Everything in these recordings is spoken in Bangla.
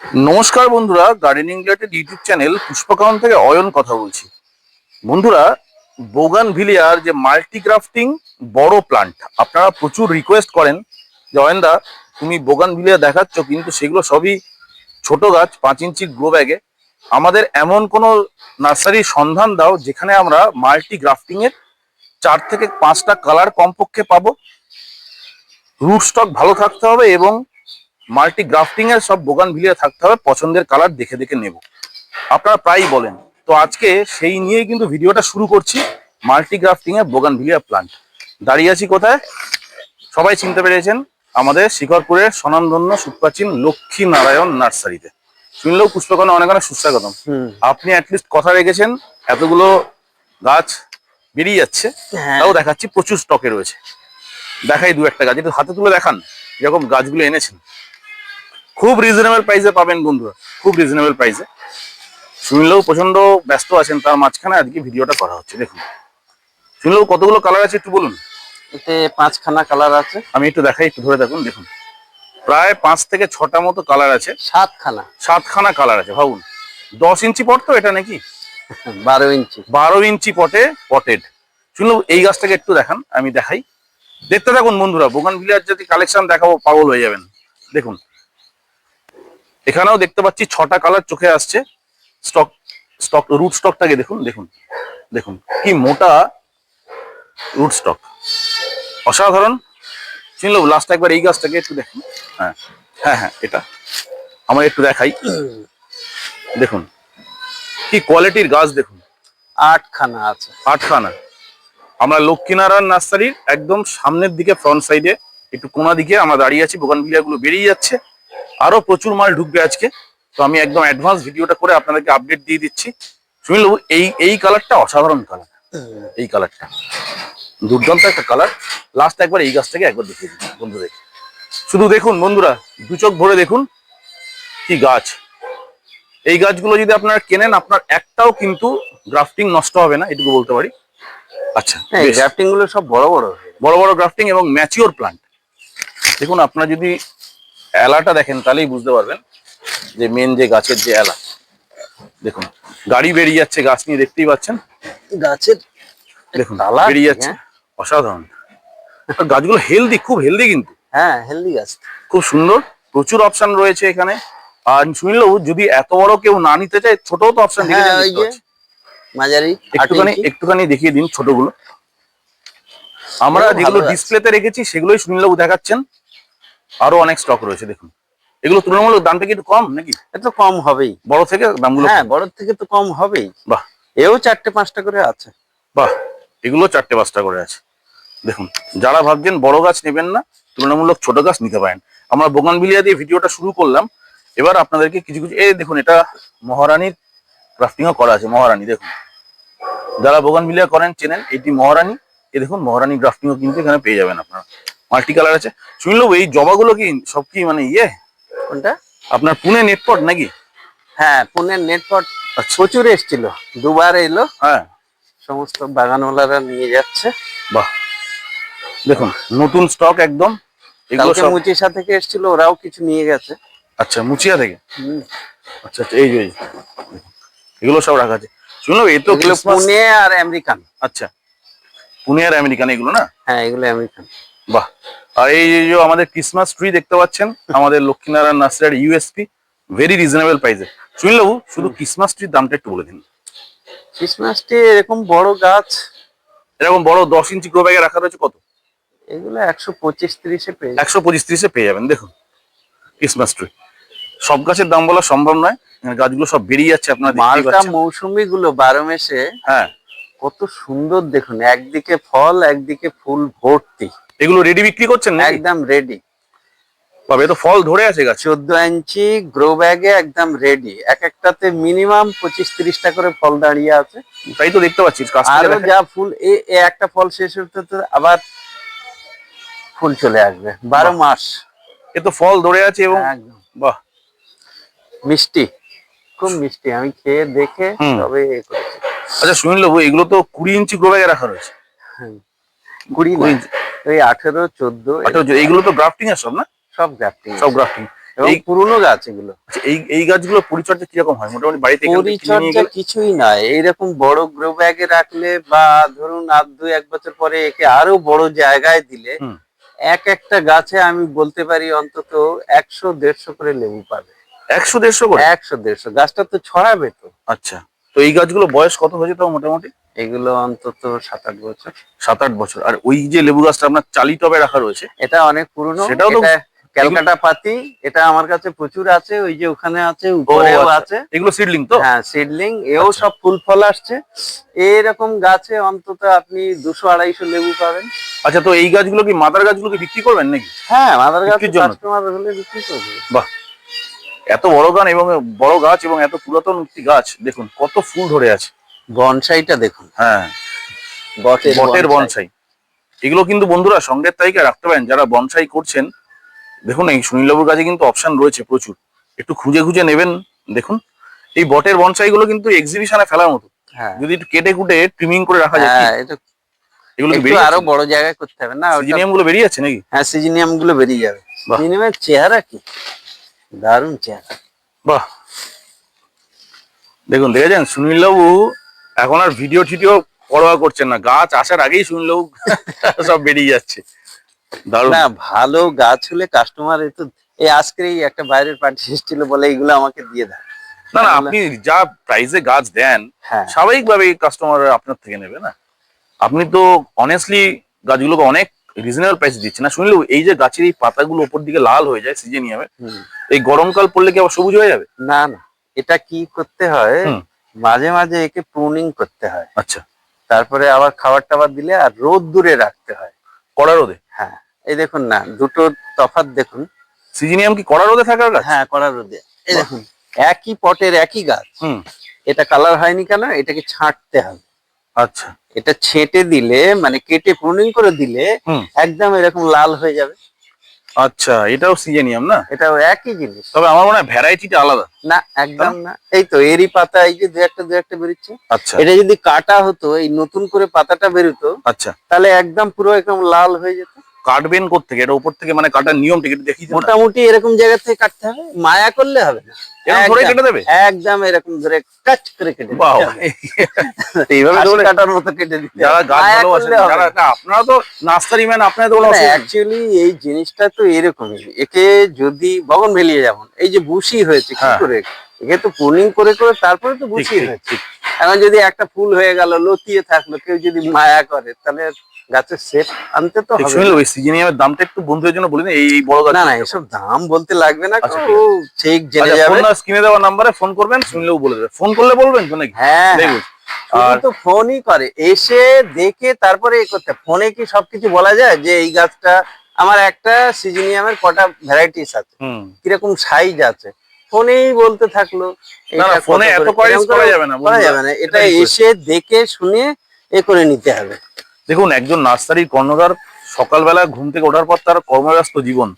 নমস্কার বন্ধুরা, gardening related YouTube channel Pushpakanan থেকে অয়ন কথা বলছি। বন্ধুরা, বোগানভিলিয়ার যে মাল্টি গ্রাফটিং বড় প্লান্ট আপনারা প্রচুর রিকোয়েস্ট করেন যে অয়নদা তুমি বোগানভিলিয়া দেখাচ্ছ, কিন্তু সেগুলো সবই ছোট গাছ, 5 ইঞ্চি গ্রো ব্যাগে। আমাদের এমন কোনো নার্সারির সন্ধান দাও যেখানে আমরা মাল্টি গ্রাফটিং এর 4 থেকে 5টা কালার কমপক্ষে পাবো। রুট স্টক ভালো থাকতে হবে এবং মাল্টি গ্রাফটিং এর সব বোগানভিলিয়া থাকতে হবে, পছন্দের কালার দেখে দেখে নেব। আপনারা প্রায়ই বলেন, তো আজকে সেই নিয়েই কিন্তু ভিডিওটা শুরু করছি। মাল্টি গ্রাফটিং এর বোগানভিলিয়া প্লান্ট। দাঁড়িয়ে আছি কোথায়? সবাই চিনতে পেরেছেন, আমাদের শিকরপুরের স্বনামধন্য সুপ্রাচীন লক্ষ্মী নারায়ণ নার্সারিতে। শুনলেও পুষ্পকানন অনেক অনেক সুস্বাগতম। আপনি অ্যাটলিস্ট কথা রেখেছেন, এতগুলো গাছ বেরিয়ে যাচ্ছে, তাও দেখাচ্ছি প্রচুর স্টকে রয়েছে। দেখাই দু একটা গাছ, একটু হাতে তুলে দেখান যেরকম গাছগুলো এনেছেন। খুব রিজনেবল প্রাইসে পাবেন বন্ধুরা, খুব রিজনেবল প্রাইসে। সুনীলবাবু প্রচন্ড ব্যস্ত আছেন, তার মাঝখানে আজকে ভিডিওটা করা হচ্ছে। দেখুন সুনীলবাবু, কতগুলো কালার আছে একটু বলুন। এতে 5খানা কালার আছে। আমি একটু দেখাই, একটু ধরে দেখুন। দেখুন প্রায় 5 থেকে 6টা মতো কালার আছে। 7খানা কালার আছে। ভাবুন, 10 ইঞ্চি পট তো এটা নাকি? 12 ইঞ্চি পটে পটেড। সুনীলবাবু এই গাছটাকে একটু দেখান, আমি দেখাই। দেখতে থাকুন বন্ধুরা, বোগানভিলিয়ার যদি কালেকশন দেখাবো পাগল হয়ে যাবেন। দেখুন এখানেও দেখতে পাচ্ছি 6টা কালার চোখে আসছে। রুট স্টকটাকে দেখুন, দেখুন দেখুন কি মোটা রুট স্টক, অসাধারণ। শুনলো লাস্ট একবার এই গাছটাকে একটু দেখুন। হ্যাঁ হ্যাঁ হ্যাঁ, এটা আমার একটু দেখাই। দেখুন কি কোয়ালিটির গাছ, দেখুন 8খানা আছে। 8খানা। আমরা লক্ষ্মীনারায়ণ নার্সারির একদম সামনের দিকে, ফ্রন্ট সাইডে একটু কোনা দিকে আমরা দাঁড়িয়ে আছি। বোগানভিলিয়া গুলো বেরিয়ে যাচ্ছে, আরো প্রচুর মাল ঢুকবে আজকে। তো আমি একদম অ্যাডভান্স ভিডিওটা করে আপনাদেরকে আপডেট দিয়ে দিচ্ছি। শুনলো এই কালারটা অসাধারণ কালার, এই কালারটা দুর্দান্ত একটা কালার। লাস্ট একবার এই গাছটাকে একবার দেখিয়ে দিচ্ছি বন্ধুদের। শুধু দেখুন বন্ধুরা, দু চোখ ভরে দেখুন কি গাছ। এই গাছগুলো যদি আপনারা কেনেন, আপনার একটাও কিন্তু গ্রাফটিং নষ্ট হবে না, এটুকু বলতে পারি। আচ্ছা, এই গ্রাফটিং গুলো সব বড় বড় গ্রাফটিং এবং ম্যাচিওর প্লান্ট। দেখুন আপনারা যদি এলাটা দেখেন তাহলেই বুঝতে পারবেন যে মেন যে গাছের যে এলা। দেখুন গাড়ি বেরিয়ে যাচ্ছে গাছ নিয়ে, দেখতেই পাচ্ছেন গাছের। দেখুন বেরিয়ে যাচ্ছে, অসাধারণ। গাছগুলো হেলদি, খুব হেলদি কিন্তু। হ্যাঁ, হেলদি গাছ, খুব সুন্দর, প্রচুর অপশন রয়েছে এখানে। আর শুনলেও যদি এত বড় কেউ না নিতে চায়, ছোট তো অপশন মাঝারি একটুখানি দেখিয়ে দিন ছোটগুলো। আমরা যেগুলো ডিসপ্লেতে রেখেছি সেগুলোই সুনীলবাবু দেখাচ্ছেন। আরো অনেক স্টক রয়েছে। দেখুন এগুলো তুলনামূলক দামটা কি একটু কম নাকি? একটু কম হবেই, বড় থেকে দামগুলো। হ্যাঁ, বড় থেকে তো কম হবেই। বাহ, এও 4টে-5টা করে আছে। বাহ, এগুলো 4টে-5টা করে আছে। দেখুন যারা ভাবছেন বড় গাছ নেবেন না, তুলনামূলক ছোট গাছ নিতে পারেন। আমরা বোগানভিলিয়া দিয়ে ভিডিওটা শুরু করলাম, এবার আপনাদেরকে কিছু কিছু দেখুন, এটা মহারানীর গ্রাফটিংও করা আছে। মহারানী দেখুন, যারা বোগানভিলিয়া করেন চেনেন, এটি মহারানী। এই দেখুন মহারানী গ্রাফটিংও কিন্তু এখানে পেয়ে যাবেন আপনারা। মাল্টি কালার আছে। শুনলেও এই জবাগুলো কি সব কি মানে কোনটা আপনার পুনে নেটপট নাকি? হ্যাঁ, পুনের নেটপট প্রচুর এসেছিল, দুবার এলো। হ্যাঁ, সমস্ত বাগানওয়ালারা নিয়ে যাচ্ছে। বাহ, দেখুন নতুন স্টক একদম। এগুলো সব মুচিসা থেকে এসেছিল, ওরাও কিছু নিয়ে গেছে। আচ্ছা, মুচিয়া থেকে। আচ্ছা আচ্ছা, এই যে এগুলো সব রাখা আছে। শুনো, এই তো পুনে আর আমেরিকান। আচ্ছা, পুনে আর আমেরিকান এগুলো না? হ্যাঁ, এগুলো আমেরিকান। বাহ। আর এই যে আমাদের ক্রিসমাস ট্রি দেখতে পাচ্ছেন, আমাদের লক্ষ্মীনারায়ণ নার্সারির ইউএসপি, ভেরি রিজনেবল প্রাইসে। শুনলেও শুধু ক্রিসমাস ট্রির দামটা একটু বলে দিন। ক্রিসমাস ট্রি এরকম বড় গাছ, এরকম বড় 10 ইঞ্চি গ্রো ব্যাগে রাখা রয়েছে কত? এগুলো 125-30-এ পেয়ে 125-30-এ পেয়ে যাবেন। দেখুন ক্রিসমাস ট্রি। সব গাছের দাম বলা সম্ভব নয়, গাছগুলো সব বেরিয়ে যাচ্ছে আপনারা দেখতেই পাচ্ছেন। মৌসুমি গুলো 12 মাসে, হ্যাঁ, কত সুন্দর দেখুন, একদিকে ফল একদিকে ফুল ভর্তি। এগুলো রেডি বিক্রি করছেন না? একদম রেডি। তবে তো ফল ধরে আছে গাছ। 14 ইঞ্চি গ্রো ব্যাগে একদম রেডি। এক একটাতে মিনিমাম 25-30টা করে ফল দাঁড়িয়ে আছে। তাই তো দেখতে পাচ্ছি। আরো যা ফুল, একটা ফল শেষ হতে তো আবার ফুল চলে আসবে 12 মাস। এ তো ফল ধরে আছে এবং বাহ, মিষ্টি, খুব মিষ্টি। আমি খেয়ে দেখে তবে করেছি। আচ্ছা শুনলেবো, এগুলো তো 20 ইঞ্চি গ্রো ব্যাগে রাখা রয়েছে। 20 না, ওই 18, 14। এইগুলো তো গ্রাফটিং এর সব না? সব গ্রাফটিং, সব গ্রাফটিং। এবং এই পুরনো গাছ এগুলো। আচ্ছা, এই গাছগুলো পরিচর্যা কিরকম হয় মোটামুটি বাড়িতে এখান থেকে কিনে নিয়ে পরিচর্যা গেলে? কিছুই নয়, এইরকম বড় গ্রো ব্যাগে রাখলে বা ধরুন আর 2-1 বছর পরে একে আরো বড় জায়গায় দিলে হুম। এক একটা গাছে আমি বলতে পারি অন্তত 100-150 করে লেবু পাবে। 100-150 করে? 100-150 গাছটা তো ছড়াবে তো। আচ্ছা, তো এই গাছগুলো বয়স কত হয়েছে তাও মোটামুটি? এগুলো অন্তত 7-8 বছর। 7-8 বছর। আর ওই যে লেবু গাছটা আপনার চালি টবে রাখা রয়েছে, এটা অনেক পুরনো। সেটাও তো এটা ক্যালকাটা পাতি। এটা আমার কাছে প্রচুর আছে, ওই যে ওখানে আছে, ও উপরেও আচ্ছা, আছে। এগুলো সিডলিং তো? হ্যাঁ, সিডলিং। এও আচ্ছা। সব ফুল ফল আসছে। এরকম গাছে অন্তত আপনি 200-250 লেবু পাবেন। আচ্ছা, তো এই গাছগুলো কি মাদার গাছগুলো কি বিক্রি করবেন নাকি হ্যাঁ, মাদার গাছ বিক্রির জন্য? কাস্টমার হলে বিক্রি করবে। বাহ, এত বড় গাছ এবং এত পুরাতন একটি গাছ, দেখুন কত ফুল ধরে আছে। বনসাইটা দেখুন, হ্যাঁ, বটের বটের বনসাই। বনসাই। এগুলো কিন্তু বন্ধুরা সঙ্গের তালিকায় রাখতে পারেন যারা বনসাই করছেন। দেখুন এই সুনীলবাবুর কাছে কিন্তু অপশন রয়েছে প্রচুর, একটু খুঁজে খুঁজে নেবেন। দেখুন এই বটের বনসাই গুলো কিন্তু এক্সিবিশনে ফেলার মতো, হ্যাঁ, যদি একটু কেটে কুটে ট্রিমিং করে রাখা যায়। কি হ্যাঁ, এটা এগুলো কি একটু বেরিয়ে আরো যাচ্ছে? বড় জায়গায় করতে হবে না? ওটা সিজিনিয়াম গুলো বেরিয়ে যাচ্ছে নাকি? হ্যাঁ, সিজিনিয়াম গুলো বেরিয়ে যাবে। বাহ। সিজিনিয়ামের চেহারা কি দারুণ চেহারা। বাহ, দেখুন দেখেছেন সুনীলবাবু এখন আর ভিডিও টিডিও পরোয়া করছেন না, গাছ আসার আগেই সুনীলবাবু সব বেরিয়ে যাচ্ছে। দারুণ। না, ভালো গাছ হলে কাস্টমার তো। এই আজকেই একটা বাইরের পার্টি এসেছিল, বলে এইগুলো আমাকে দিয়ে দাও। না না, আমি বললাম, আপনি যা প্রাইসে গাছ দেন হ্যাঁ, স্বাভাবিকভাবে কাস্টমার আপনার থেকে নেবে না। আপনি তো অনেস্টলি গাছগুলোকে অনেক রিজনেবল প্রাইসে দিচ্ছেন না। শুনলেও এই যে গাছের এই পাতাগুলো উপর দিকে লাল হয়ে যায় সিজেনিয়ামে, হুম। এই গরমকাল পড়লে কি আবার সবুজ হয়ে যাবে? না না, এটা কি করতে হয়, হুম। মাঝে মাঝে একে প্রুনিং করতে হয়। আচ্ছা, তারপরে আবার খাবার টাবার দিলে আর রোদ দূরে রাখতে হয়। কড়া রোদে? হ্যাঁ, এই দেখুন না, দুটো তফাৎ দেখুন। সিজিনিয়াম কি কড়া রোদে থাকার গাছ? হ্যাঁ, কড়া রোদে। এই বাহ। দেখুন, একই পটের একই গাছ, হুম। এটা কালার হয়নি কেন? এটাকে ছাঁটতে হবে। আচ্ছা। এটা ছেঁটে দিলে, মানে কেটে প্রুনিং করে দিলে হুম। একদম এরকম লাল হয়ে যাবে। আচ্ছা, এটাও সিজেনিয়াম না? এটাও একই জিনিস। তবে আমার মনে হয় ভ্যারাইটিটা আলাদা। না, একদম না। এই তো এরই পাতা, এই যে দু একটা বেরোচ্ছে। আচ্ছা এটা যদি কাটা হতো, এই নতুন করে পাতাটা বেরোতো, আচ্ছা, তাহলে একদম পুরো একদম লাল হয়ে যেত। কাটবেন কোত্থেকে? এটা উপর থেকে মানে কাটার নিয়মটা একটু দেখিয়ে দেন না। মোটামুটি এরকম জায়গা থেকে কাটতে হবে, মায়া করলে হবে না। এরকম ধরে একদম, কেটে দেবে? একদম এরকম ধরে কাট করে কেটে দিতে বাহ, হবে। এইভাবে ঘাস ধরে কাটার মতো কেটে দিতে যারা হবে। গাছ মায়া ভালোবাসেন, করলে হবে যারা না। না, আপনারা তো নার্সারি ম্যান, আপনাদের তো কোনো অসুবিধা নেই। অ্যাকচুয়ালি এই জিনিসটা তো এরকমই। একে যদি বগনভেলিয়া যেমন এই যে বুশি হয়েছে, কি হ্যাঁ। করে? একে তো প্রুনিং করে করে তারপরে তো ঠিক বুশি ঠিক হয়েছে। ঠিক। এখন যদি একটা ফুল হয়ে গেল, লতিয়ে থাকলো, কেউ যদি মায়া করে, তাহলে গাছের সেট আনতে তো ঠিক হবে শুনলে না। ওই সিজিনিয়ামের দামটা একটু বন্ধুদের জন্য বলি না, এই বড় গাছ। না না, এসব দাম বলতে লাগবে না, আচ্ছা, ও ঠিক জেনে আচ্ছা, ফোন যাবে। না স্ক্রিনে দেওয়া নাম্বারে ফোন করবেন, শুনলেও বলে দেবে। ফোন করলে বলবেন তো নাকি? হ্যাঁ, দেখুন। শুধু আর তো ফোনই করে, এসে দেখে তারপরে এ করতে। ফোনে কি সবকিছু বলা যায় যে এই গাছটা আমার একটা সিজিনিয়ামের কটা ভ্যারাইটিস আছে, হুম। কিরকম সাইজ আছে, ফোনেই বলতে থাকলো। না না, এটা ফোনে কত এত করে, কোয়ারিজ এরকম করা করে যাবে না করা বন্ধুরা, যাবে না। এটা request। এসে দেখে শুনে এ করে নিতে হবে। দেখুন একজন নার্সারির কর্ণধার সকালবেলা ঘুম থেকে ওঠার পর তার কর্মব্যস্ত জীবন,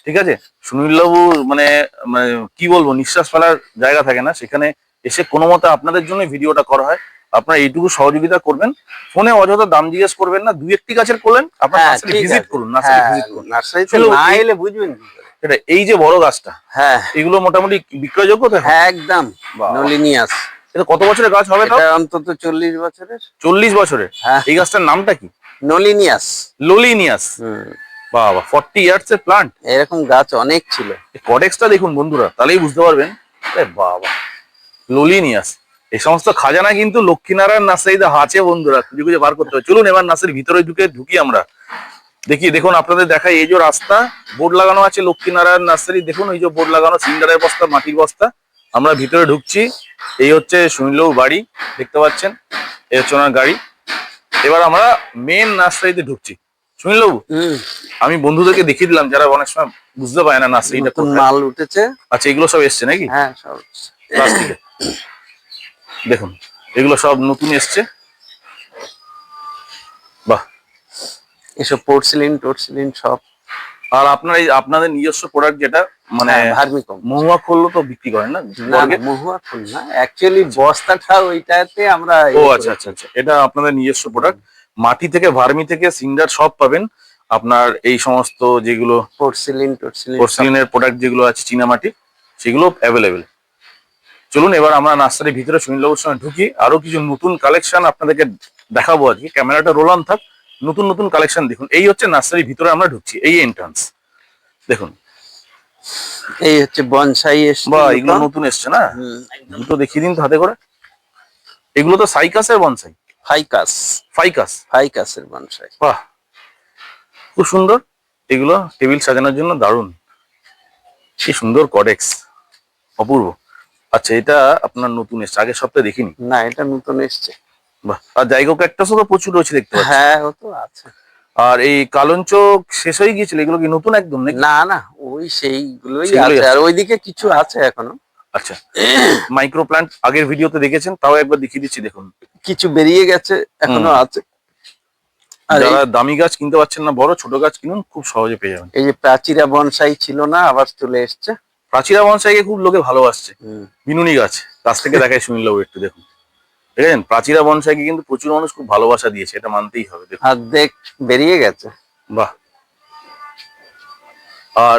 ঠিক আছে, সুনীলবাবু মানে মানে কি বলবো, নিঃশ্বাস ফেলার জায়গা থাকে না, সেখানে এসে কোনো মতে আপনাদের জন্য ভিডিওটা করা হয়। আপনারা এইটুকু সহযোগিতা করবেন, ফোনে অযথা দাম জিজ্ঞেস করবেন না। দুই একটি গাছের করলেন, আপনার হ্যাঁ, নার্সারি ঠিক ভিজিট আছে। করুন, নার্সারি হ্যাঁ, ভিজিট করুন। নার্সারিতে শুনলেও না এই- এলে বুঝবেন কি করে? সেটা এই যে বড় গাছটা, হ্যাঁ, এগুলো মোটামুটি বিক্রয়যোগ্য তো এখন? হ্যাঁ, একদম বাহ। নলিনিয়াস। এটা কত বছরের গাছ হবে তাও? এটা অন্তত 40 বছরের। 40 বছরের? হ্যাঁ, এই গাছটার নামটা কি? নলিনিয়াস। লোলিনিয়াস। হুম, বাবা, 40 ইয়ার্স এর প্লান্ট। এরকম গাছ অনেক ছিল। কডেক্সটা দেখুন বন্ধুরা, তাহলেই বুঝতে পারবেন। আরে বাবা, লোলিনিয়াস। এই সমস্ত খাজানা কিন্তু লক্ষ্মীনারায়ণ নার্সারিতে আছে বন্ধুরা, খুঁজে খুঁজে বার করতে হবে। চলুন এবার নার্সারির ভিতরে ঢুকি আমরা, দেখি। দেখুন আপনাদের দেখাই, এই যে রাস্তা, বোর্ড লাগানো আছে লক্ষ্মীনারায়ণ নার্সারি। দেখুন এই যে বোর্ড লাগানো, সিন্ডারের বস্তা, মাটির বস্তা। আমরা ভিতরে ঢুকছি। এই হচ্ছে সুনীলবাবুর বাড়ি, দেখতে পাচ্ছেন। এই হচ্ছে ওনার গাড়ি। এবার আমরা মেন নার্সারিতে ঢুকছি। সুনীলবাবু, হুম, আমি বন্ধুদেরকে দেখিয়ে দিলাম যারা অনেক সময় বুঝতে পারে না নার্সারিটা নতুন কোথায়। মাল উঠেছে। আচ্ছা, এগুলো সব এসছে নাকি হ্যাঁ, সব। প্লাস্টিকে? দেখুন এগুলো সব নতুন এসছে। বাহ। এসব পোর্সিলিন সব। আর আপনার এই আপনাদের নিজস্ব প্রোডাক্ট যেটা মানে ভার্মিকম। মহুয়া করলো তো বিক্রি করেন না? না না, মহুয়া ফুল না, অ্যাকচুয়ালি বস্তাটা ওইটাতে আমরা ও আচ্ছা আচ্ছা আচ্ছা, এটা আপনাদের নিজস্ব প্রোডাক্ট। মাটি থেকে, ভার্মি থেকে, সিন্ডার সব পাবেন। আপনার এই সমস্ত যেগুলো পোর্সিলিন পোর্সিলিনের প্রোডাক্ট যেগুলো আছে চীনামাটির, সেগুলো অ্যাভেলেবেল। চলুন এবার আমরা নার্সারির ভিতরে সুনীলবাবুর সঙ্গে ঢুকি, আরো কিছু নতুন কালেকশন আপনাদেরকে দেখাবো আজকে। ক্যামেরাটা রোল অন থাক, নতুন নতুন কালেকশন দেখুন। এই হচ্ছে নার্সারির ভিতরে আমরা ঢুকছি, এই এন্ট্রান্স দেখুন। এই হচ্ছে বনসাই এসছে। বা এগুলো নতুন এসছে না, দুটো দেখিয়ে দিন তো হাতে করে। এগুলো তো সাইকাসের বনসাই, ফাইকাস, ফাইকাসের বনসাই। বাহ খুব সুন্দর। এগুলো টেবিল সাজানোর জন্য দারুণ, কি সুন্দর কডেক্স, অপূর্ব। আচ্ছা এটা আপনার নতুন এসছে, আগের সপ্তাহে দেখিনি। না এটা নতুন এসছে। বাহ, আর জাইগো ক্যাকটাসও তো প্রচুর রয়েছে দেখতে পাচ্ছি। হ্যাঁ ও তো আছে। আর এই কালঞ্চ শেষ হয়ে গিয়েছিল, এগুলো কি নতুন একদম নাকি? না না ওই সেইগুলোই সেগুলোই আছে, আর আছে। ওইদিকে কিছু আছে এখনো। আচ্ছা মাইক্রো প্লান্ট আগের ভিডিওতে দেখেছেন, তাও একবার দেখিয়ে দিচ্ছি দেখুন। কিছু বেরিয়ে গেছে, এখনো আছে। আর যারা দামি গাছ কিনতে পারছেন না, বড় ছোট গাছ কিনুন, খুব সহজে পেয়ে যাবেন। এই যে প্রাচীরা বনসাই ছিল না, আবার চলে এসছে। প্রাচীরা বনসাইকে খুব লোকে ভালোবাসছে। বিনুনি গাছ কাছ থেকে দেখায় সুনীলবাবু একটু দেখুন, দেখেছেন প্রাচীরা বনসাইকে কিন্তু প্রচুর মানুষ খুব ভালোবাসা দিয়েছে, এটা মানতেই হবে। দেখুন অর্ধেক বেরিয়ে গেছে। বাহ। আর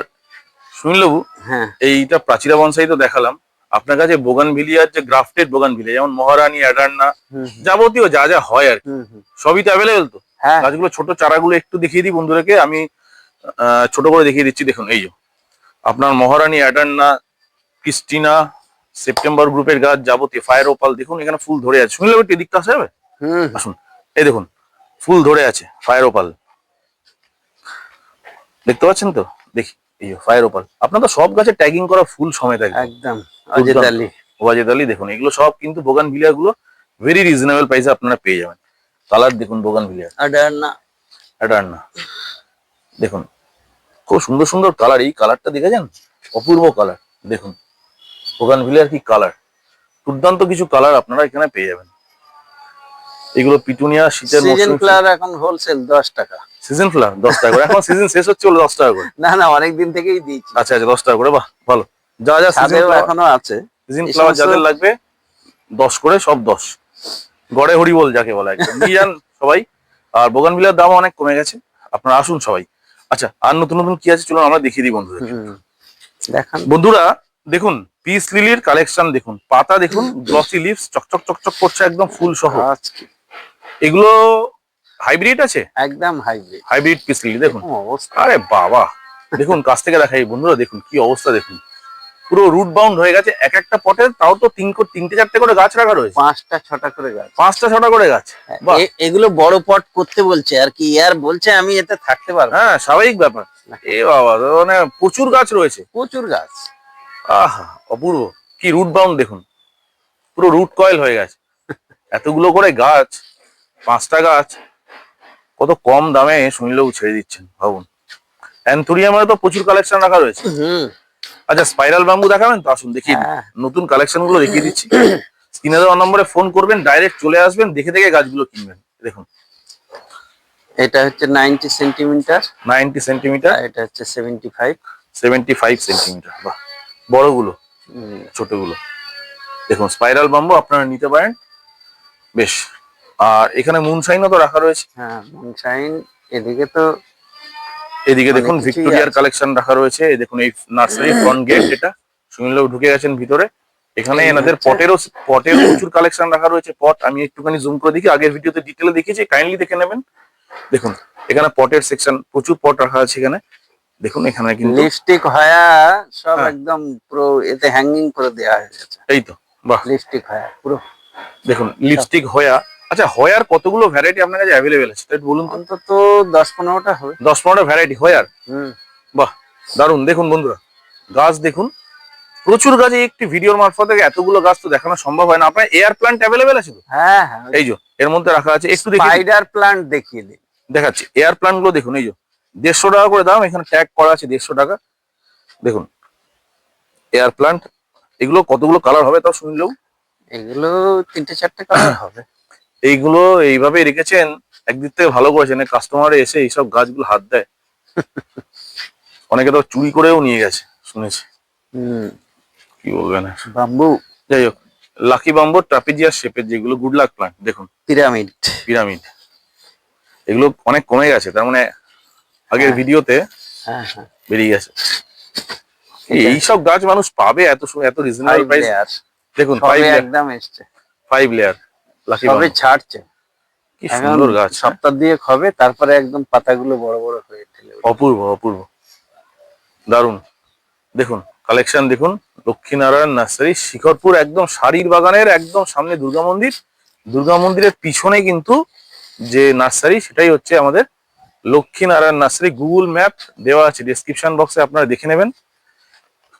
সুনীলবাবু হ্যাঁ এইটা প্রাচীরা বনসাই তো দেখালাম, আপনার কাছে বোগানভিলিয়ার যে গ্রাফটেড বোগানভিলিয়া, যেমন মহারানী, অ্যাডার্না, যাবতীয় যা যা হয় আর কি, সবই তো অ্যাভেলেবেল তো? হ্যাঁ গাছগুলো ছোট চারাগুলো একটু দেখিয়ে দিই বন্ধুদেরকে, আমি ছোট করে দেখিয়ে দিচ্ছি। দেখুন এই যে আপনার মহারানী, অ্যাডার্না, ক্রিস্টিনা, সেপ্টেম্বর গ্রুপের গাছ, যাবতীয় ফায়ার ওপাল, দেখুন এখানে ফুল ধরে আছে। শুনলে একটু এদিকটা আসা যাবে? আসুন, এই দেখুন ফুল ধরে আছে ফায়ার ওপাল, দেখতে পাচ্ছেন তো? দেখি এই ফায়ার ওপাল, আপনার তো সব গাছে ট্যাগিং করা ফুল সমেত একদম অজেদ আলী। ওয়াজেদ আলী, দেখুন এগুলো সব কিন্তু বোগানভিলিয়া গুলো ভেরি রিজনেবল প্রাইসে আপনারা পেয়ে যাবেন। কালার দেখুন বোগানভিলিয়া, অ্যাডার্না দেখুন খুব সুন্দর সুন্দর কালার। এই কালারটা দেখেছেন, অপূর্ব কালার। দেখুন বোগানভিলিয়ার কি কালার, দুর্দান্ত কিছু কালার আপনারা এখানে পেয়ে যাবেন। এগুলো পিটুনিয়া, শীতের সিজন মৌসুমে ফ্লাওয়ার এখন হোলসেল 10 টাকা। সিজন ফ্লাওয়ার 10 টাকা করে, এখন সিজন শেষ হচ্ছে বলে 10 টাকা করে। না না অনেক দিন থেকেই দিয়েছি। আচ্ছা আচ্ছা 10 টাকা করে, বাহ ভালো। যা যা ছাদেও এখনো আছে। সিজন ফ্লাওয়ার যাদের লাগবে 10 করে, সব 10 গড়ে হরি বল যাকে বলা, একদম নিয়ে যান সবাই। আর বোগানভিলিয়ার দাম অনেক কমে গেছে, আপনারা আসুন সবাই। আচ্ছা আর নতুন নতুন কি আছে চলুন আমরা দেখিয়ে দিই বন্ধুদের। দেখান বন্ধুরা দেখুন পিস লিলির কালেকশন দেখুন, পাতা দেখুন গ্লসি লিভস, চকচক চকচক করছে একদম ফুল সহ। এগুলো হাইব্রিড আছে, একদম হাইব্রিড, হাইব্রিড পিস লিলি দেখুন। অবস্থা আরে বাবা দেখুন কাছ থেকে দেখাই বন্ধুরা, দেখুন কি অবস্থা, দেখুন পুরো রুট বাউন্ড হয়ে গেছে এক একটা পটে। তাও তো তিনটে চারটে করে গাছ রাখা রয়েছে, 5টা 6টা করে গাছ, 5টা 6টা করে গাছ। বাহ, এগুলো বড় পট করতে বলছে আর কি, আর বলছে আমি এতে থাকতে পারবো। হ্যাঁ স্বাভাবিক ব্যাপার। এ বাবা মানে প্রচুর গাছ রয়েছে, প্রচুর গাছ। আহা অপূর্ব, কি রুট বাউন্ড দেখুন, পুরো রুট কয়েল হয়ে গেছে। এতগুলো করে গাছ, 5টা গাছ, কত কম দামে সুনীলবাবু ছেড়ে দিচ্ছেন ভাবুন। অ্যান্থোরিয়ামের তো প্রচুর কালেকশন রাখা রয়েছে। আচ্ছা স্পাইরাল ব্যাম্বু দেখাবেন তো? আসুন দেখিয়ে দিই, নতুন কালেকশন গুলো দেখিয়ে দিচ্ছি। স্ক্রিনে দেওয়া নম্বরে ফোন করবেন, ডাইরেক্ট চলে আসবেন, দেখে দেখে গাছগুলো কিনবেন। দেখুন এটা হচ্ছে 90 সেন্টিমিটার, 90 সেন্টিমিটার, এটা হচ্ছে 75 সেন্টিমিটার। বাহ, বড়গুলো ছোটগুলো দেখুন। স্পাইরাল ব্যাম্বু আপনারা নিতে পারেন বেশ। আর এখানে মুনশাইনও তো রাখা রয়েছে। হ্যাঁ মুনশাইন। এদিকে তো এদিকে দেখুন ভিক্টোরিয়ার কালেকশন রাখা রয়েছে। এই দেখুন এই নার্সারি ফ্রন্ট গেট, এটা সুনীলবাবু ঢুকে গেছেন ভিতরে। এখানে এনাদের পটের প্রচুর কালেকশন রাখা রয়েছে। পট আমি একটুখানি জুম করে দেখি, আগের ভিডিওতে ডিটেলে দেখিয়েছি, কাইন্ডলি দেখে নেবেন। দেখুন এখানে পটের সেকশন, প্রচুর পট রাখা আছে এখানে। দেখুন এখানে কিন্তু লিপস্টিক হয়া সব একদম পুরো এতে হ্যাঙ্গিং করে দেওয়া হয়েছে। এই তো বাহ, লিপস্টিক হয়া পুরো দেখুন লিপস্টিক হয়া। আচ্ছা হয়ার কতগুলো ভ্যারাইটি আপনার কাছে অ্যাভেলেবেল আছে একটু বলুন? অন্তত 10-15টা হবে, 10-15টা ভ্যারাইটি হয়ার। বাহ দারুন। দেখুন বন্ধুরা গাছ দেখুন, প্রচুর গাছ। একটি ভিডিওর মারফত এতগুলো গাছ তো দেখানো সম্ভব হয় না। আপনার এয়ার প্ল্যান্ট অ্যাভেলেবেল আছে তো? হ্যাঁ হ্যাঁ এই যে এর মধ্যে রাখা আছে, একটু দেখি স্পাইডার প্ল্যান্ট দেখিয়ে দিই। দেখাচ্ছি এয়ার প্ল্যান্ট গুলো দেখুন। এই যে 150 টাকা করে দাম, এখানে ট্যাগ করা আছে 150 টাকা। দেখুন এয়ার প্ল্যান্ট, এগুলো কতগুলো কালার হবে তাও শুনলেও? এগুলো 3-4টে কালার হবে। এইগুলো এইভাবে রেখেছেন, একদিক থেকে ভালো করেছেন, কাস্টমার এসে এইসব গাছগুলো হাত দেয়। অনেকে তো চুরি করেও নিয়ে গেছে শুনেছি। কি বলবেন বাম্বু। যাই হোক লাকি বাম্বু ট্রাপিজিয়াস শেপের যেগুলো গুড লাক প্ল্যান্ট, দেখুন পিরামিড। এগুলো অনেক কমে গেছে, তার মানে আগের হ্যাঁ। ভিডিওতে হ্যাঁ হ্যাঁ, বেরিয়ে গেছে। এটা এইসব গাছ মানুষ পাবে এত রিজনেবল 5 প্রাইস? লেয়ার, দেখুন সবে 5 লেয়ার, একদম এসছে, 5 লেয়ার লাকি সবে বাম্বু, ছাড়ছে। কি এখন সুন্দর গাছ, হ্যাঁ? সপ্তাহ দিয়ে হবে, তারপরে একদম পাতাগুলো বড় বড় হয়ে ঠেলে উঠবে। অপূর্ব অপূর্ব, দারুণ। দেখুন কালেকশন দেখুন, লক্ষ্মীনারায়ণ নার্সারি, শিখরপুর, একদম শাড়ির বাগানের একদম সামনে দুর্গা মন্দির, দুর্গা মন্দিরের পিছনে কিন্তু যে নার্সারি সেটাই হচ্ছে আমাদের লক্ষ্মীনারায়ণ নার্সারি। গুগল ম্যাপ দেওয়া আছে ডেসক্রিপশন বক্সে, আপনারা দেখে নেবেন,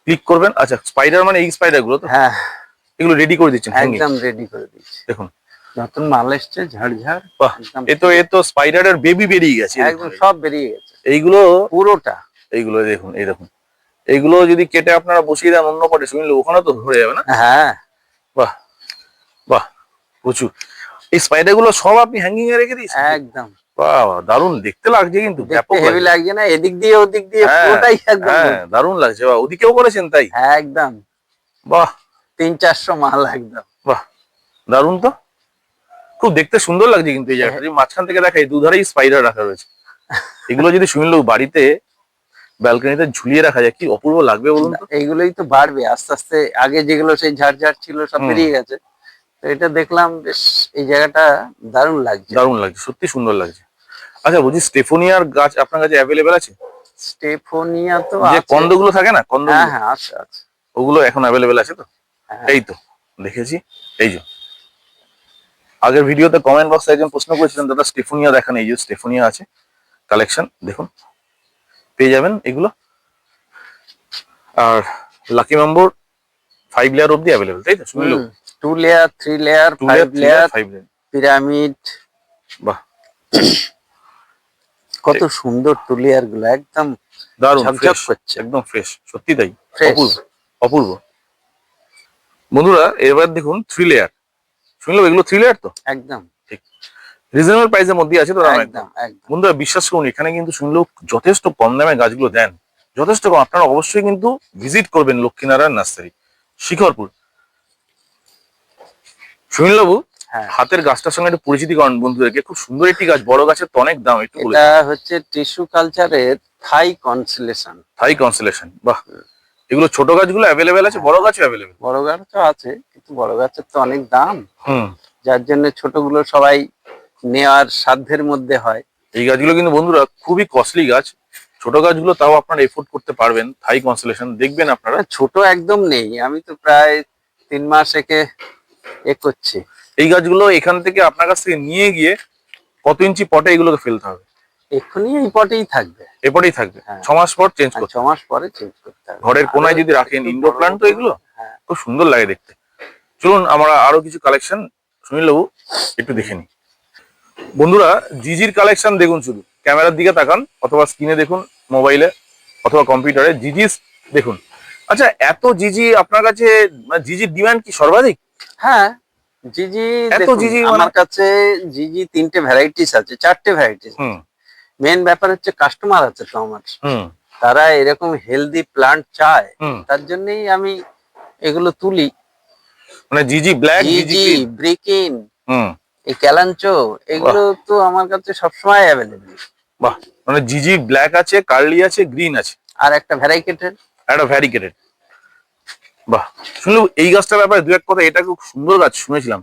ক্লিক করবেন। আচ্ছা, স্পাইডার মানে এই স্পাইডার গুলো তো, হ্যাঁ, এগুলো রেডি করে দিচ্ছেন হ্যাঙ্গিং? একদম রেডি করে দিচ্ছি। দেখুন, নতুন মাল এসছে, ঝাড়ঝাড় বাহ, একদম, এ তো স্পাইডারের বেবি বেরিয়ে গেছে, এই একদম দেখুন। সব বেরিয়ে গেছে এইগুলো পুরোটা। এইগুলো দেখুন, এই দেখুন, এইগুলো যদি কেটে আপনারা বসিয়ে দেন অন্য পটে, শুনলে ওখানে তো ধরে যাবে না? হ্যাঁ, বাহ বাহ, প্রচুর। এই স্পাইডার গুলো সব আপনি হ্যাঙ্গিং এ রেখে দিয়েছেন? একদম বাহ বাহ, দারুণ দেখতে লাগছে, কিন্তু দেখতে ব্যাপক হেভি লাগছে। লাগছে না? এদিক দিয়ে ওদিক দিয়ে হ্যাঁ পুরোটাই একদম হ্যাঁ, দারুণ লাগছে। বাহ, ওদিকেও করেছেন তাই? একদম বাহ 300-400 মাল একদম। বাহ, দারুণ তো, খুব দেখতে সুন্দর লাগছে। কিন্তু এই জায়গাটা যদি মাঝখান থেকে দেখাই, দুধারেই স্পাইডার রাখা রয়েছে। এগুলো যদি শুনলেও বাড়িতে ব্যালকনিতে ঝুলিয়ে রাখা যায়, কি অপূর্ব লাগবে বলুন তো। এইগুলোই তো বাড়বে আস্তে আস্তে, আগে যেগুলো সেই ঝাড়ঝাড় ছিল সব হুম, বেরিয়ে গেছে। তো এটা দেখলাম বেশ, এই জায়গাটা দারুণ লাগছে। দারুণ লাগছে, সত্যি সুন্দর লাগছে। আচ্ছা বলছি, স্টেফোনিয়ার গাছ আপনার কাছে অ্যাভেলেবেল আছে? স্টেফোনিয়া তো যে আছে। কন্দগুলো থাকে না, কন্দ, হ্যাঁ হ্যাঁ, আছে আছে। ওগুলো এখন অ্যাভেলেবেল আছে তো? হ্যাঁ। এই তো দেখেছি, এই যে আগের ভিডিওতে কমেন্ট বক্সে একজন প্রশ্ন করেছিলেন, দাদা স্টেফোনিয়া দেখান, এই যে স্টেফোনিয়া আছে কালেকশন, দেখুন পেয়ে যাবেন এগুলো। আর লাকি মেম্বর 5 লেয়ার অব্দি অ্যাভেলেবেল, তাই তো শুনলো? 2 layer, 3 layer, 2 5 layer, 3 layer, layer, 5 layer, pyramid. বাহ, কত সুন্দর টু লেয়ার গুলো, একদম দারুণ ঝকঝক ফ্রেশ, করছে, একদম ফ্রেশ, সত্যি তাই, ফ্রেশ। অপূর্ব অপূর্ব। বন্ধুরা এবার দেখুন 3 লেয়ার, শুনলো এগুলো 3 লেয়ার তো, একদম ঠিক রিজনেবল প্রাইসের মধ্যে আছে তো দাম একদম। একদম একদম। বন্ধুরা বিশ্বাস করুন, এখানে কিন্তু শুনলেও যথেষ্ট কম দামে গাছগুলো দেন, যথেষ্ট কম। আপনারা অবশ্যই কিন্তু ভিজিট করবেন লক্ষ্মীনারায়ণ নার্সারি, শিখরপুর। সুনীলবাবু, হ্যাঁ, হাতের গাছটার সঙ্গে একটু পরিচিতি করান বন্ধুদেরকে, খুব সুন্দর একটি গাছ, বড় গাছের তো অনেক দাম, একটু বলে এটা হচ্ছে টিস্যু কালচারের থাই কনসিলেশন। থাই কনস্টেলেশন। বাহ, এগুলো ছোট গাছগুলো অ্যাভেলেবেল আছে, বড় গাছও অ্যাভেলেবেল? বড় গাছ তো আছে, কিন্তু বড় গাছের তো অনেক দাম, হুম, যার জন্য ছোটগুলো সবাই নেওয়ার সাধ্যের মধ্যে হয়। এই গাছগুলো কিন্তু বন্ধুরা খুবই কস্টলি গাছ, ছোট গাছগুলো তাও আপনারা এফোর্ড করতে পারবেন। থাই কনস্টেলেশন দেখবেন আপনারা। ছোট একদম নেই, আমি তো প্রায় 3 মাস একে করছি। এই গাছগুলো এখান থেকে আপনার কাছ থেকে নিয়ে গিয়ে কত ইঞ্চি পটে এগুলোকে ফেলতে হবে? এক্ষুনি এই পটেই থাকবে। এরপরেই থাকবে, হ্যাঁ। 6 মাস পর চেঞ্জ আর করতে 6 মাস পরে চেঞ্জ করতে হবে। ঘরের কোনায় আরো যদি রাখেন, একটু ইনডোর বড় প্ল্যান্ট তো বড়, এগুলো হ্যাঁ। খুব সুন্দর লাগে দেখতে। চলুন আমরা আরো কিছু কালেকশন সুনীলবাবু একটু দেখে নিই। বন্ধুরা জিজির কালেকশন দেখুন, শুধু ক্যামেরার দিকে তাকান অথবা স্ক্রিনে দেখুন, মোবাইলে অথবা কম্পিউটারে জিজিস দেখুন। আচ্ছা, এত জিজি আপনার কাছে, মানে জিজির ডিমান্ড কি সর্বাধিক? হ্যাঁ, জিজি এত দেখুন, জিজি মানে? আমার কাছে জিজি 3টে ভ্যারাইটিস আছে, 4টে ভ্যারাইটিস। হুম মেন ব্যাপার হচ্ছে কাস্টমার আছে তো আমার, হুম তারা এরকম হেলদি প্লান্ট চায়, হুম, তার জন্যই আমি এগুলো তুলি। মানে জিজি ব্ল্যাক, জিজি জিজি, গ্রিন। ব্রিকিন, হুম, এই ক্যালাঞ্চো, এগুলো তো আমার কাছে সবসময় অ্যাভেলেবেল। বাহ, মানে জিজি ব্ল্যাক আছে, কার্লি আছে, গ্রিন আছে, আর একটা ভ্যারাইকেটেড। একটা ভ্যারিকেটেড। বাহ, শুনলো এই গাছটার ব্যাপারে দু এক কথা, এটা খুব সুন্দর গাছ শুনেছিলাম,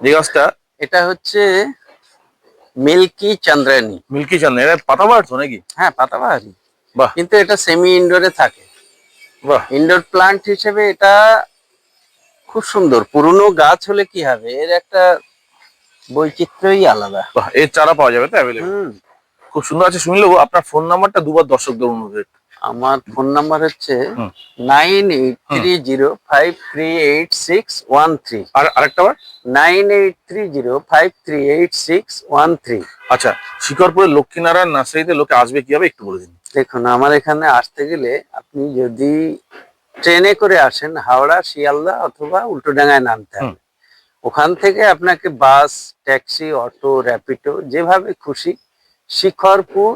যে গাছটা এটা হচ্ছে মিল্কি চন্দ্রানী। মিল্কি চান্দ, এটা পাতাবাহার তো নাকি? হ্যাঁ, পাতাবাহারি, বাহ কিন্তু এটা সেমি ইনডোরে থাকে। বাহ, ইনডোর প্লান্ট হিসেবে এটা খুব সুন্দর। পুরনো গাছ হলে কি হবে, এর একটা বৈচিত্র্যই আলাদা। বাহ, এর চারা পাওয়া যাবে তো অ্যাভেলেবেল? হুম। খুব সুন্দর আছে। শুনলেও আপনার ফোন নাম্বারটা দুবার দর্শকদের অনুরোধ। আমার ফোন নাম্বার হচ্ছে হুম 9830538613। আর আরেকটা বার? 9830538613। আচ্ছা, শিকরপুরের লক্ষ্মীনারায়ণ নার্সারিতে লোকে আসবে কিভাবে একটু বলে দিন। দেখুন, আমার এখানে আসতে গেলে আপনি যদি ট্রেনে করে আসেন, হাওড়া, শিয়ালদা অথবা উল্টোডাঙ্গায় নামতে হবে। ওখান থেকে আপনাকে বাস, ট্যাক্সি, অটো, র্যাপিডো, যেভাবে খুশি শিখরপুর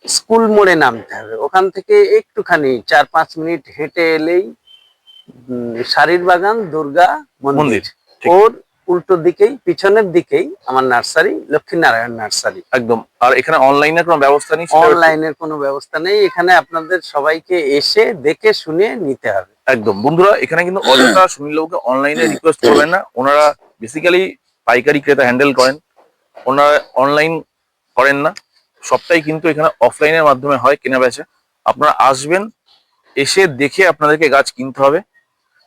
স্কুল মোড়ে নামতে হবে। ওখান থেকে একটুখানি 4-5 মিনিট হেঁটে এলেই শাড়ির বাগান দুর্গা মন্দির, মন্দির, ঠিক। ওর উল্টো দিকেই, পিছনের দিকেই আমার নার্সারি, লক্ষ্মীনারায়ণ নার্সারি। একদম। আর এখানে অনলাইনের কোনো ব্যবস্থা নেই? সেটা একটু- অনলাইনের কোনো ব্যবস্থা নেই, এখানে আপনাদের সবাইকে এসে দেখে শুনে নিতে হবে। একদম বন্ধুরা, এখানে কিন্তু অযথা সুনীলবাবুকে অনলাইনে রিকোয়েস্ট করবেন না। ওনারা বেসিক্যালি পাইকারি ক্রেতা হ্যান্ডেল করেন, ওনারা অনলাইন করেন না। সবটাই কিন্তু এখানে অফলাইনের মাধ্যমে হয় কেনা বেচা। আপনারা আসবেন, এসে দেখে আপনাদেরকে গাছ কিনতে হবে।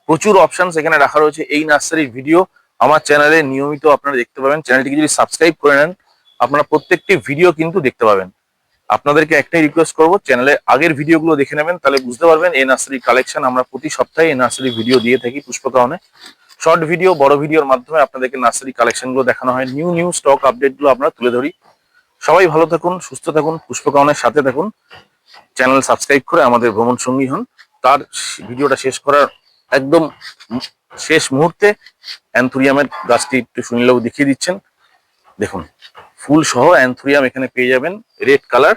প্রচুর অপশনস এখানে রাখা রয়েছে। এই নার্সারির ভিডিও আমার চ্যানেলে নিয়মিত আপনারা দেখতে পাবেন। চ্যানেলটিকে যদি সাবস্ক্রাইব করে নেন, আপনারা প্রত্যেকটি ভিডিও কিন্তু দেখতে পাবেন। আপনাদেরকে একটাই রিকোয়েস্ট করবো, চ্যানেলে আগের ভিডিওগুলো দেখে নেবেন, তাহলে বুঝতে পারবেন এই নার্সারির কালেকশন। আমরা প্রতি সপ্তাহে এই নার্সারি ভিডিও দিয়ে থাকি পুষ্পকাওনে। শর্ট ভিডিও, বড় ভিডিওর মাধ্যমে আপনাদেরকে নার্সারি কালেকশনগুলো দেখানো হয়। নিউ স্টক আপডেটগুলো আমরা তুলে ধরি। সবাই ভালো থাকুন, সুস্থ থাকুন, পুষ্পকাওনের সাথে থাকুন। চ্যানেল সাবস্ক্রাইব করে আমাদের ভ্রমণ সঙ্গী হন। তার ভিডিওটা শেষ করার একদম শেষ মুহূর্তে অ্যান্থুরিয়ামের গাছটি একটু সুনীলবাবু দেখিয়ে দিচ্ছেন। দেখুন, ফুল সহ অ্যান্থুরিয়াম এখানে পেয়ে যাবেন, রেড কালার।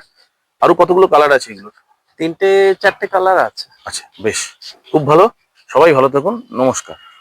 আরো কতগুলো কালার আছে এগুলোর? 3-4টে কালার আছে। আচ্ছা, বেশ, খুব ভালো। সবাই ভালো থাকুন, নমস্কার।